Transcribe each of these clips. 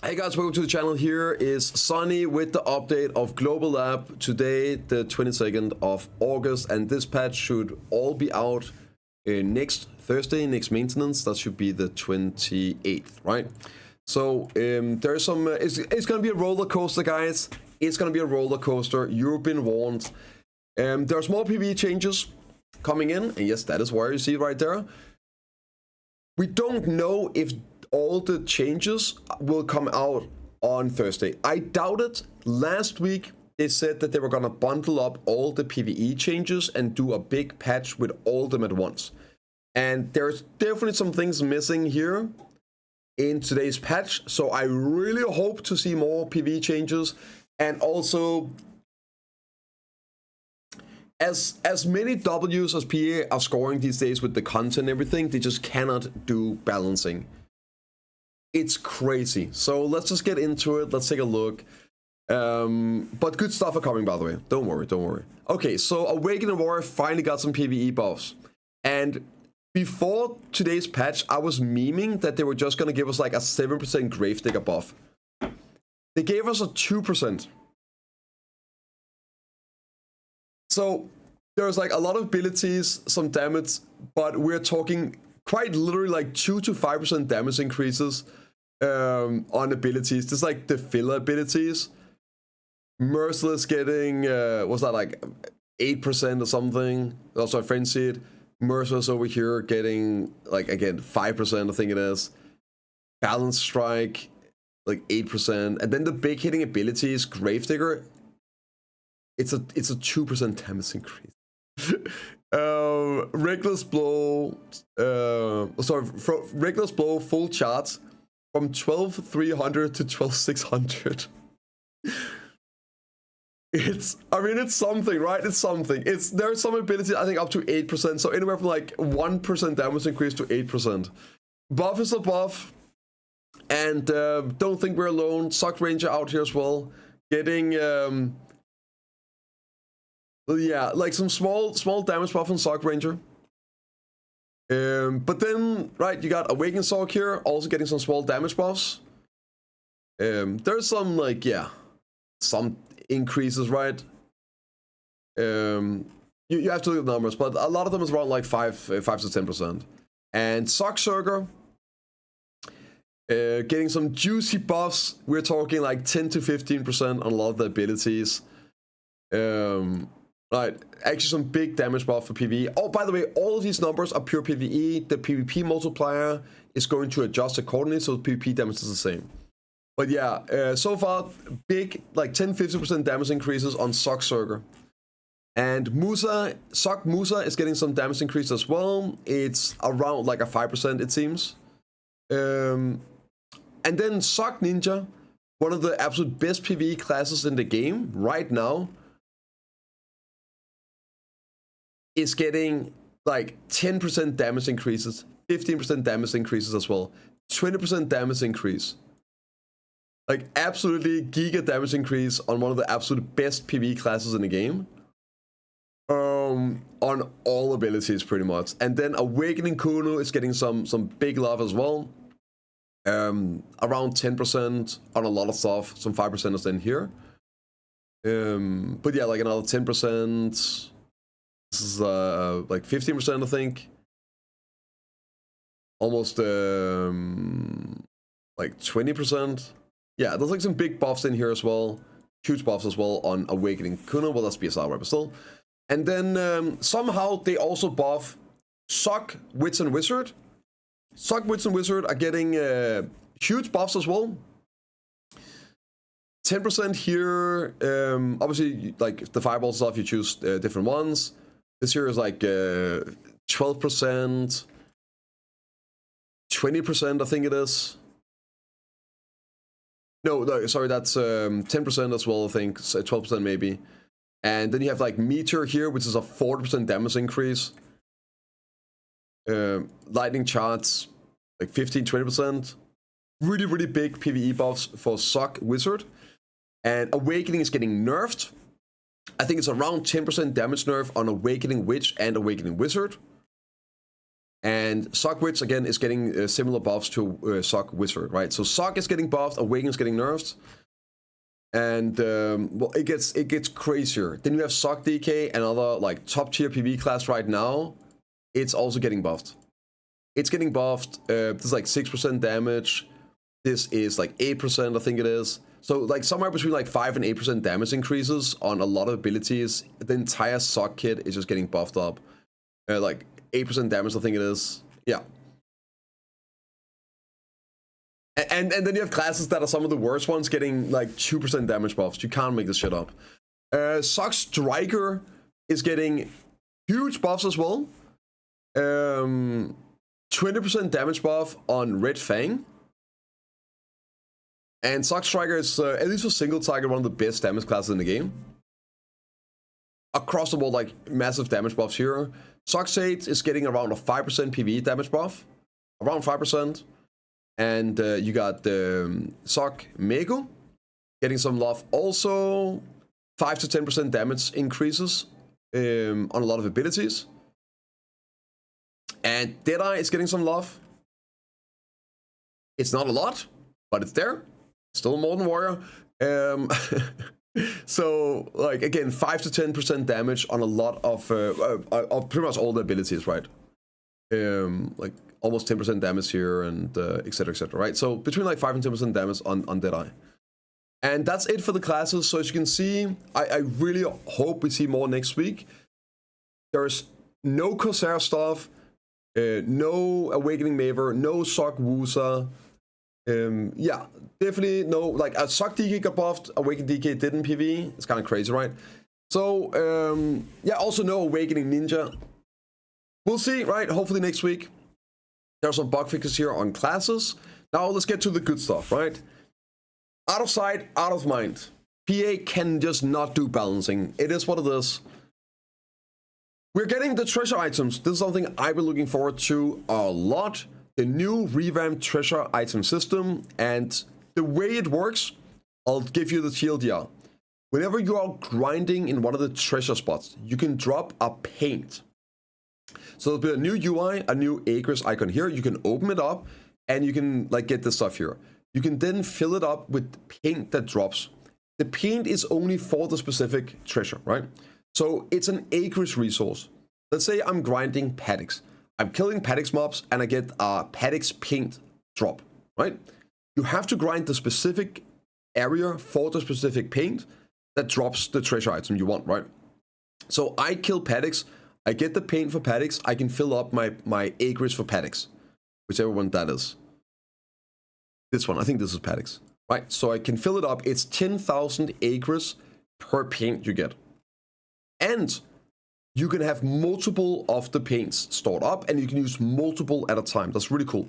Hey guys, welcome to the channel. Here is Sonny with the update of Global Lab today, the 22nd of August, and this patch should all be out next Thursday, next maintenance. That should be the 28th, right? So there's some, it's gonna be a roller coaster, guys. It's gonna be a roller coaster. You've been warned. There's more PvE changes coming in, and yes, that is where you see it right there. We don't know if all the changes will come out on Thursday. I doubt it. Last week they said that they were gonna bundle up all the PvE changes and do a big patch with all of them at once. And there's definitely some things missing here in today's patch, so I really hope to see more PvE changes. And also, as many W's as PA are scoring these days with the content and everything, they just cannot do balancing. It's crazy. So let's just get into it. Let's take a look. But good stuff are coming, by the way. Don't worry, don't worry. Okay, so Awakening Warrior finally got some PvE buffs. And before today's patch, I was memeing that they were just going to give us like a 7% Gravedigger buff. They gave us a 2%. So there's like a lot of abilities, some damage, but we're talking quite literally like 2 to 5% damage increases on abilities. Just like the filler abilities. Merciless getting, what's that, like 8% or something? Also, Frenzied. Merciless over here getting, like, again, 5%, I think it is. Balance Strike, like 8%. And then the big hitting abilities, Gravedigger, it's a 2% damage increase. Reckless Blow, Reckless Blow full charge from 12,300 to 12,600. I mean, it's something, right? It's something. There's some abilities, I think, up to 8%, so anywhere from like 1% damage increase to 8%. Buff is a buff, and don't think we're alone. Sock Ranger out here as well, getting yeah, like some small damage buff on Sock Ranger. But then, right, you got Awakened Sock here, also getting some small damage buffs. There's some, like, yeah, some increases, right? You have to look at the numbers, but a lot of them is around like 5 to 10%. And Sock Surger, getting some juicy buffs. We're talking like 10 to 15% on a lot of the abilities. Right, actually some big damage buff for PvE. Oh, by the way, all of these numbers are pure PvE. The PvP multiplier is going to adjust accordingly, so PvP damage is the same. But yeah, so far, big, like 10-50% damage increases on Sock Surger. And Sock Musa is getting some damage increase as well. It's around like a 5%, it seems. And then Sock Ninja, one of the absolute best PvE classes in the game right now, is getting like 10% damage increases, 15% damage increases as well, 20% damage increase. Like absolutely giga damage increase on one of the absolute best PvE classes in the game. On all abilities pretty much. And then Awakening Kuno is getting some big love as well. Around 10% on a lot of stuff, some 5% is in here. But yeah, like another 10%. This is like 15%, I think. Almost like 20%. Yeah, there's like some big buffs in here as well. Huge buffs as well on Awakening Kuno. Well, that's BSR, right? But still. And then somehow they also buff Sock Wits and Wizard. Sock Wits and Wizard are getting huge buffs as well. 10% here. Obviously, like the fireball stuff, you choose different ones. This here is like 12%, 20%, I think it is. No, sorry, that's 10% as well, I think, 12% maybe. And then you have like Meteor here, which is a 40% damage increase. Lightning Charts, like 15-20%. Really, really big PvE buffs for Sock Wizard. And Awakening is getting nerfed. I think it's around 10% damage nerf on Awakening Witch and Awakening Wizard. And Sock Witch, again, is getting similar buffs to Sock Wizard, right? So Sock is getting buffed, Awaken is getting nerfed. And, well, it gets crazier. Then you have Sock DK, another, like, top-tier PvE class right now. It's also getting buffed. It's getting buffed. This is, like, 6% damage. This is, like, 8%, I think it is. So, like, somewhere between, like, 5 and 8% damage increases on a lot of abilities. The entire Sock kit is just getting buffed up. Like, 8% damage, I think it is. Yeah. And then you have classes that are some of the worst ones getting like 2% damage buffs. You can't make this shit up. Sock Striker is getting huge buffs as well. 20% damage buff on Red Fang. And Sock Striker is, at least for single target, one of the best damage classes in the game. Across the board, like, massive damage buffs here. Sock Sage is getting around a 5% PvE damage buff. Around 5%. And you got Sock Mego getting some love. Also, 5 to 10% damage increases on a lot of abilities. And Deadeye is getting some love. It's not a lot, but it's there. Still more than Warrior. So, like, again, 5 to 10% damage on a lot of pretty much all the abilities, right? Like, almost 10% damage here, and etc, right? So between like 5 and 10% damage on Deadeye. And that's it for the classes. So as you can see, I really hope we see more next week. There's no Corsair stuff, no Awakening Maver, no Sock Wusa. Yeah, definitely no, like, a Sock DK got buffed, Awakening DK didn't PvE. It's kind of crazy, right? So, yeah, also no Awakening Ninja. We'll see, right? Hopefully next week. There are some bug fixes here on classes. Now let's get to the good stuff, right? Out of sight, out of mind. PA can just not do balancing. It is what it is. We're getting the treasure items. This is something I've been looking forward to a lot. The new revamped treasure item system, and the way it works, I'll give you the TLDR. Whenever you are grinding in one of the treasure spots, you can drop a paint. So there'll be a new UI, a new Acres icon here. You can open it up and you can, like, get this stuff here. You can then fill it up with paint that drops. The paint is only for the specific treasure, right? So it's an Acres resource. Let's say I'm grinding paddocks. I'm killing paddocks mobs and I get a paddocks paint drop, right? You have to grind the specific area for the specific paint that drops the treasure item you want, right? So I kill paddocks. I get the paint for paddocks. I can fill up my acres for paddocks, whichever one that is. This one, I think this is paddocks, right? So I can fill it up. It's 10,000 acres per paint you get. And you can have multiple of the paints stored up and you can use multiple at a time. That's really cool.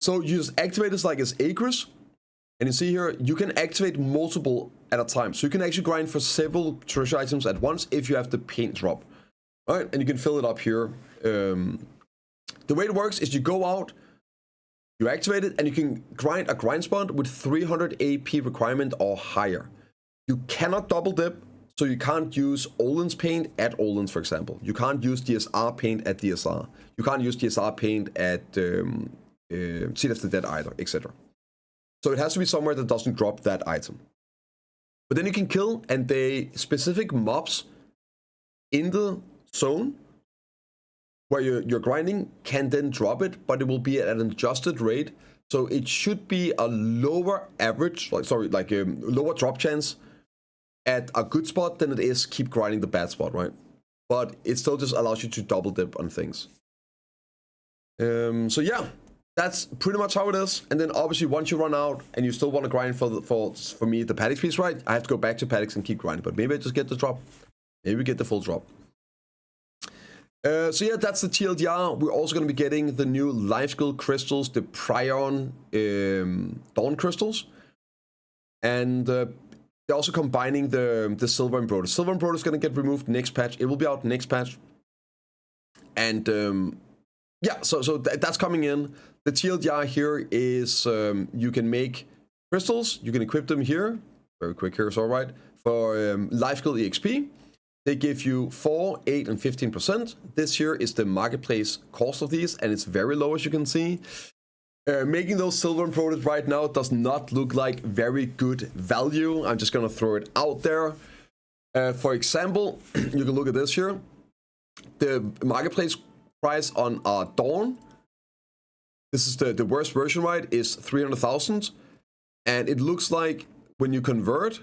So you just activate this like as acres. And you see here, you can activate multiple at a time. So you can actually grind for several treasure items at once if you have the paint drop. All right, and you can fill it up here. The way it works is you go out, you activate it, and you can grind a grind spot with 300 AP requirement or higher. You cannot double dip, so you can't use Olin's paint at Olin's, for example. You can't use DSR paint at DSR. You can't use DSR paint at Seed of the Dead either, etc. So it has to be somewhere that doesn't drop that item. But then you can kill, and the specific mobs in the zone where you're grinding can then drop it, but it will be at an adjusted rate. So it should be a lower average, lower drop chance at a good spot than it is keep grinding the bad spot, right? But it still just allows you to double dip on things. So yeah, that's pretty much how it is. And then obviously once you run out and you still want to grind for me the paddocks piece, right? I have to go back to paddocks and keep grinding, but maybe I just get the drop. Maybe we get the full drop. So yeah, that's the TLDR. We're also going to be getting the new life skill crystals, the Prion Dawn crystals, and they're also combining the Silver and Broder. Silver and Broder is going to get removed next patch. It will be out next patch, and yeah, so that's coming in. The TLDR here is you can make crystals. You can equip them here. Very quick here, it's all right for life skill EXP. They give you 4, 8, and 15%. This here is the marketplace cost of these, and it's very low, as you can see. Making those silver imported right now does not look like very good value. I'm just gonna throw it out there. For example, you can look at this here. The marketplace price on Dawn, this is the worst version, right, is 300,000. And it looks like when you convert,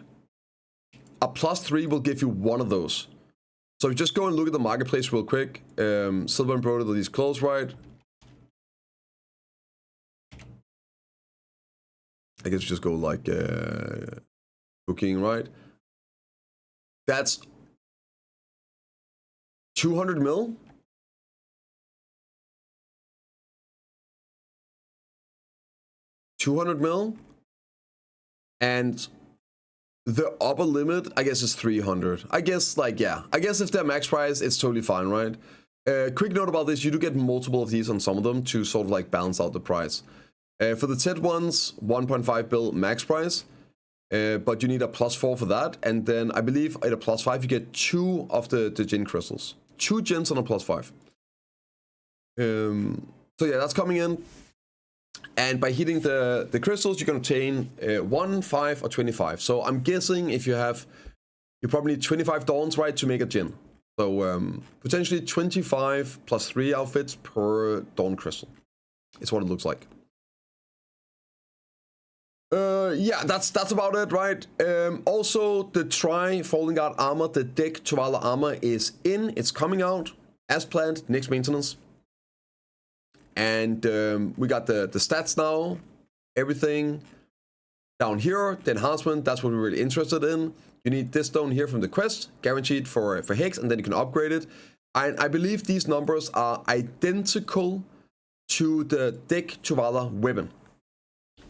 a +3 will give you one of those. So if you just go and look at the marketplace real quick, silver embroidered with these clothes, right? I guess just go like booking, right? That's 200 mil. And the upper limit, I guess, is 300. I guess, like, yeah. I guess if they're max price, it's totally fine, right? Quick note about this, you do get multiple of these on some of them to sort of like balance out the price. For the TED ones, 1.5 bill max price, but you need a +4 for that. And then I believe at a +5, you get 2 of the Djinn crystals. 2 Djinns on a +5. So yeah, that's coming in. And by hitting the crystals, you can obtain 1, 5, or 25. So I'm guessing if you probably need 25 Dawns, right, to make a Djinn. So potentially 25 + 3 outfits per Dawn crystal. It's what it looks like. Yeah, that's about it, right? Also, the Folding Guard armor, the Deck Tuvala armor is in. It's coming out as planned next maintenance. And we got the stats now, everything down here, the enhancement, that's what we're really interested in. You need this stone here from the quest, guaranteed for Hex, and then you can upgrade it. And I believe these numbers are identical to the Deck Tuvala weapon.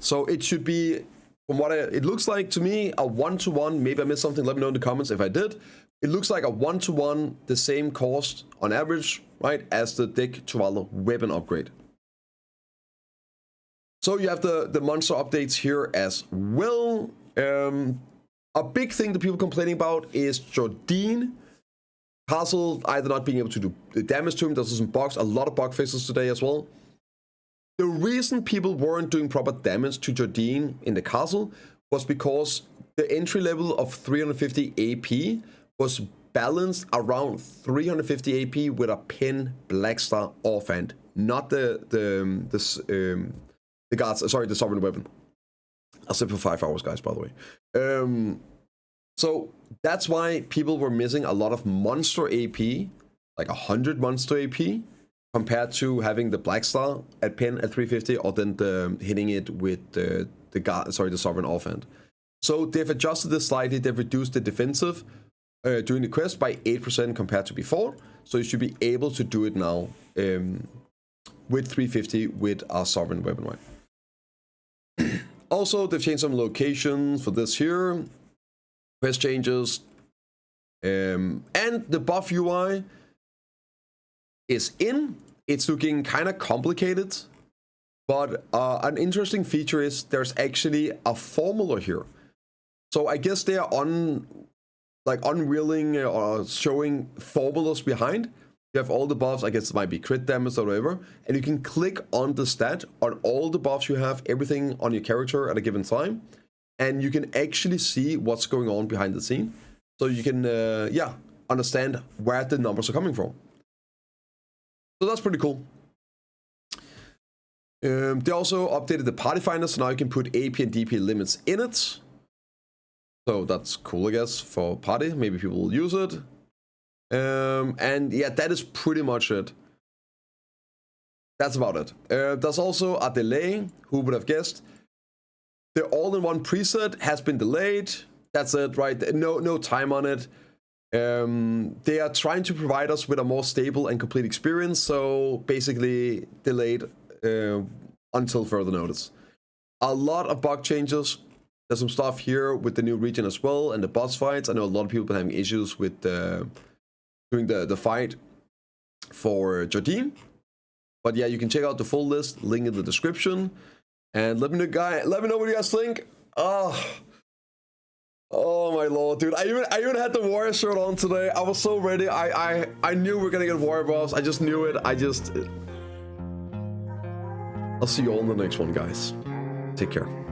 So it should be, from what it looks like to me, a 1-to-1. Maybe I missed something, let me know in the comments if I did. It looks like a 1-to-1, the same cost on average, right, as the Deck Tuvala weapon upgrade. So you have the monster updates here as well. A big thing that people complaining about is Jordine. Castle either not being able to do the damage to him, there's some bugs, a lot of bug fixes today as well. The reason people weren't doing proper damage to Jordine in the castle was because the entry level of 350 AP was balanced around 350 AP with a pin Blackstar offhand, not the guards. Sorry, the sovereign weapon. I slept for 5 hours, guys. By the way, so that's why people were missing a lot of monster AP, like 100 monster AP, compared to having the Blackstar at pin at 350, or then hitting it with the sovereign offhand. So they've adjusted this slightly. They've reduced the defensive during the quest by 8% compared to before. So you should be able to do it now with 350 with our sovereign weapon, right? Also, they've changed some locations for this here. Quest changes. And the buff UI is in. It's looking kind of complicated. But an interesting feature is there's actually a formula here. So I guess they are unwilling or showing formulas behind. You have all the buffs, I guess it might be crit damage or whatever, and you can click on the stat on all the buffs you have, everything on your character at a given time, and you can actually see what's going on behind the scene. So you can, understand where the numbers are coming from. So that's pretty cool. They also updated the party finder, so now you can put AP and DP limits in it. So that's cool, I guess, for party. Maybe people will use it. And yeah, that is pretty much it. That's about it. There's also a delay. Who would have guessed? The all-in-one preset has been delayed. That's it, right? No time on it. They are trying to provide us with a more stable and complete experience. So basically delayed until further notice. A lot of bug changes. There's some stuff here with the new region as well and the boss fights. I know a lot of people have been having issues with doing the fight for Jordine. But yeah, you can check out the full list, link in the description. And let me know what you guys think. Oh my lord, dude! I even had the warrior shirt on today. I was so ready. I knew we were gonna get warrior buffs. I just knew it. I'll see you all in the next one, guys. Take care.